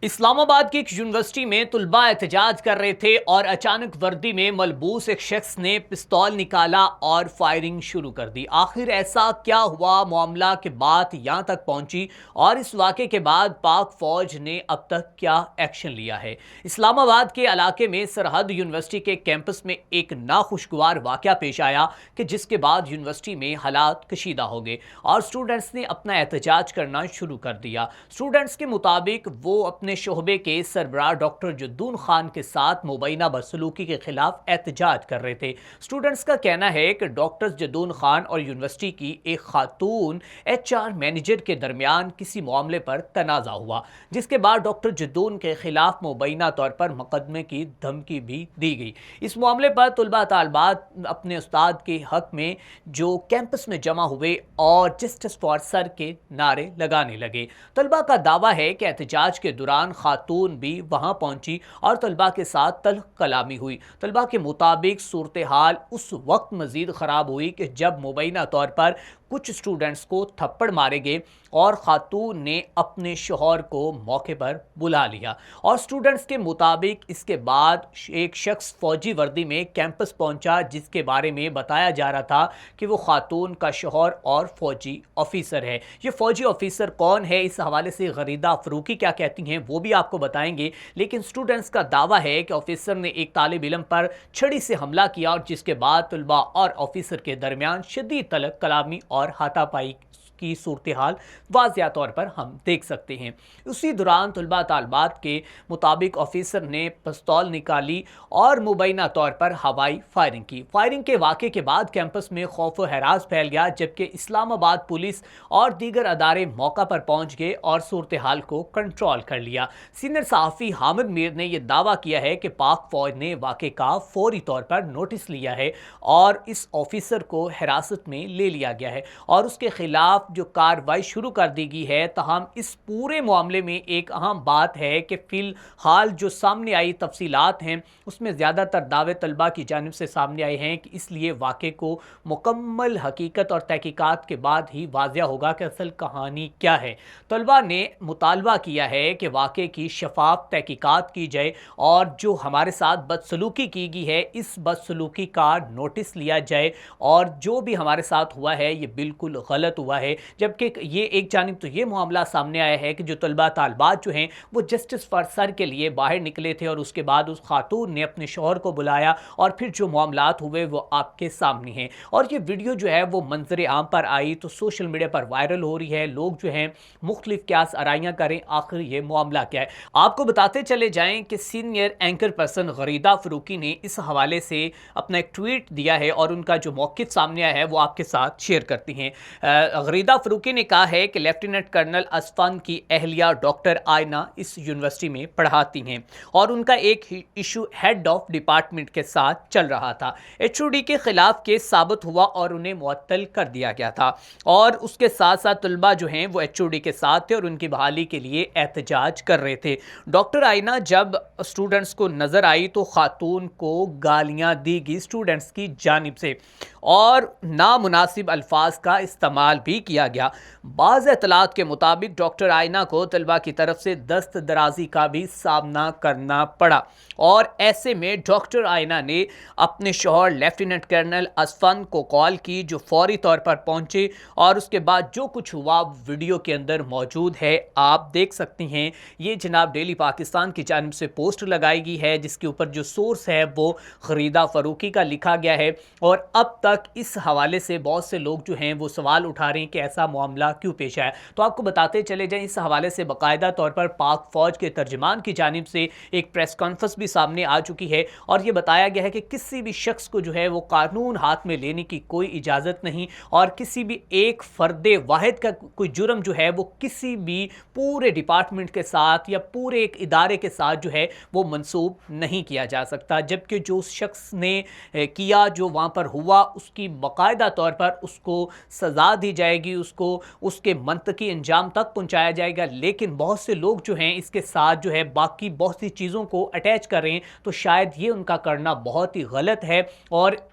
اسلام آباد کی ایک یونیورسٹی میں طلباء احتجاج کر رہے تھے اور اچانک وردی میں ملبوس ایک شخص نے پستول نکالا اور فائرنگ شروع کر دی۔ آخر ایسا کیا ہوا؟ معاملہ کی بات یہاں تک پہنچی اور اس واقعے کے بعد پاک فوج نے اب تک کیا ایکشن لیا ہے؟ اسلام آباد کے علاقے میں سرحد یونیورسٹی کے کیمپس میں ایک ناخوشگوار واقعہ پیش آیا کہ جس کے بعد یونیورسٹی میں حالات کشیدہ ہو گئے اور سٹوڈنٹس نے اپنا احتجاج کرنا شروع کر دیا۔ سٹوڈنٹس کے مطابق وہ اپنے شعبے کے سربراہ ڈاکٹر جدون خان کے ساتھ مبینہ بدسلوکی کے خلاف احتجاج کر رہے تھے۔ سٹوڈنٹس کا کہنا ہے کہ ڈاکٹر جدون خان اور یونیورسٹی کی ایک خاتون HR مینیجر کے درمیان کسی معاملے پر تنازع ہوا، جس کے بعد ڈاکٹر جدون کے خلاف مبینہ طور پر مقدمے کی دھمکی بھی دی گئی۔ اس معاملے پر طلباء طالبات اپنے استاد کے حق میں جو کیمپس میں جمع ہوئے اور جسٹس فار سر کے نعرے لگانے لگے۔ طلباء کا دعویٰ ہے کہ احتجاج کے دوران خاتون بھی وہاں پہنچی اور طلباء کے ساتھ تلخ کلامی ہوئی۔ طلباء کے مطابق صورتحال اس وقت مزید خراب ہوئی کہ جب مبینہ طور پر کچھ سٹوڈنٹس کو تھپڑ مارے گئے اور خاتون نے اپنے شوہر کو موقع پر بلا لیا، اور سٹوڈنٹس کے مطابق اس کے بعد ایک شخص فوجی وردی میں کیمپس پہنچا جس کے بارے میں بتایا جا رہا تھا کہ وہ خاتون کا شوہر اور فوجی آفیسر ہے۔ یہ فوجی آفیسر کون ہے، اس حوالے سے غریدہ فروقی کیا کہتی ہیں وہ بھی آپ کو بتائیں گے، لیکن سٹوڈنٹس کا دعویٰ ہے کہ آفیسر نے ایک طالب علم پر چھڑی سے حملہ کیا اور جس کے بعد طلباء اور آفیسر کے درمیان شدید تلخ کلامی اور ہاتھا پائی کی صورتحال واضح طور پر ہم دیکھ سکتے ہیں۔ اسی دوران طلباء طالبات کے مطابق آفیسر نے پستول نکالی اور مبینہ طور پر ہوائی فائرنگ کی۔ فائرنگ کے واقعے کے بعد کیمپس میں خوف و ہراس پھیل گیا، جبکہ اسلام آباد پولیس اور دیگر ادارے موقع پر پہنچ گئے اور صورتحال کو کنٹرول کر لیا۔ سینئر صحافی حامد میر نے یہ دعویٰ کیا ہے کہ پاک فوج نے واقعے کا فوری طور پر نوٹس لیا ہے اور اس آفیسر کو حراست میں لے لیا گیا ہے اور اس کے خلاف جو کارروائی شروع کر دی گئی ہے۔ تاہم اس پورے معاملے میں ایک اہم بات ہے کہ فی الحال جو سامنے آئی تفصیلات ہیں اس میں زیادہ تر دعوے طلباء کی جانب سے سامنے آئے ہیں کہ اس لیے واقعے کو مکمل حقیقت اور تحقیقات کے بعد ہی واضح ہوگا کہ اصل کہانی کیا ہے۔ طلباء نے مطالبہ کیا ہے کہ واقعے کی شفاف تحقیقات کی جائے اور جو ہمارے ساتھ بدسلوکی کی گئی ہے اس بدسلوکی کا نوٹس لیا جائے، اور جو بھی ہمارے ساتھ ہوا ہے یہ بالکل غلط ہوا ہے۔ جبکہ یہ ایک جانب تو یہ معاملہ سامنے آیا ہے کہ جو طلباء طالبات جو ہیں وہ جسٹس فار سر کے لیے باہر نکلے تھے اور اس کے بعد اس خاتون نے اپنے شوہر کو بلایا اور پھر جو معاملات ہوئے وہ آپ کے سامنے ہیں، اور یہ ویڈیو جو ہے وہ منظر عام پر آئی تو سوشل میڈیا پر وائرل ہو رہی ہے۔ لوگ جو ہیں مختلف قیاس آرائیاں کریں آخر یہ معاملہ کیا ہے۔ آپ کو بتاتے چلے جائیں کہ senior anchor person Gharida Farooqui نے اس حوالے سے اپنا ایک ٹویٹ دیا ہے اور ان کا جو موقف سامنے آیا ہے وہ آپ کے ساتھ شیئر کرتی ہیں۔ غریدہ فروقی نے کہا ہے کہ لیفٹیننٹ کرنل اصفن کی اہلیہ ڈاکٹر آئینہ اس یونیورسٹی میں پڑھاتی ہیں اور ان کا ایک ایشو ہیڈ آف ڈپارٹمنٹ کے ساتھ چل رہا تھا۔ HOD کے خلاف کیس ثابت ہوا اور انہیں معطل کر دیا گیا تھا، اور اس کے ساتھ ساتھ طلباء جو ہیں وہ HOD کے ساتھ تھے اور ان کی بحالی کے لیے احتجاج کر رہے تھے۔ ڈاکٹر آئینہ جب اسٹوڈنٹس کو نظر آئی تو خاتون کو گالیاں دی گئی اسٹوڈنٹس کی جانب سے اور نامناسب الفاظ کا استعمال بھی کیا گیا۔ بعض اطلاعات کے مطابق ڈاکٹر آئینہ کو طلباء کی طرف سے دست درازی کا بھی سامنا کرنا پڑا، اور ایسے میں ڈاکٹر آئینہ نے اپنے شوہر لیفٹیننٹ کرنل اصفن کو کال کی جو فوری طور پر پہنچے، اور اس کے بعد جو کچھ ہوا ویڈیو کے اندر موجود ہے، آپ دیکھ سکتی ہیں۔ یہ جناب ڈیلی پاکستان کی جانب سے پوسٹ لگائی گئی ہے جس کے اوپر جو سورس ہے وہ غریدہ فروقی کا لکھا گیا ہے، اور اب تک اس حوالے سے بہت سے لوگ جو ہیں وہ سوال اٹھا رہے ہیں کہ ایسا معاملہ کیوں پیش آیا۔ تو آپ کو بتاتے چلے جائیں اس حوالے سے باقاعدہ طور پر پاک فوج کے ترجمان کی جانب سے ایک پریس کانفرنس بھی سامنے آ چکی ہے اور یہ بتایا گیا ہے کہ کسی بھی شخص کو جو ہے وہ قانون ہاتھ میں لینے کی کوئی اجازت نہیں، اور کسی بھی ایک فرد واحد کا کوئی جرم جو ہے وہ کسی بھی پورے ڈپارٹمنٹ کے ساتھ یا پورے ایک ادارے کے ساتھ جو ہے وہ منسوب نہیں کیا جا سکتا، جبکہ جو اس شخص نے کیا، جو وہاں پر ہوا، اس کی باقاعدہ طور پر اس کو سزا دی جائے گی، اس کو اس کے منطقی انجام تک پہنچایا جائے گا۔ لیکن بہت سے لوگ جو ہیں اس کے ساتھ جو ہے باقی بہت سی چیزوں کو اٹیچ کر رہے ہیں، تو شاید یہ ان کا کرنا بہت ہی غلط ہے، اور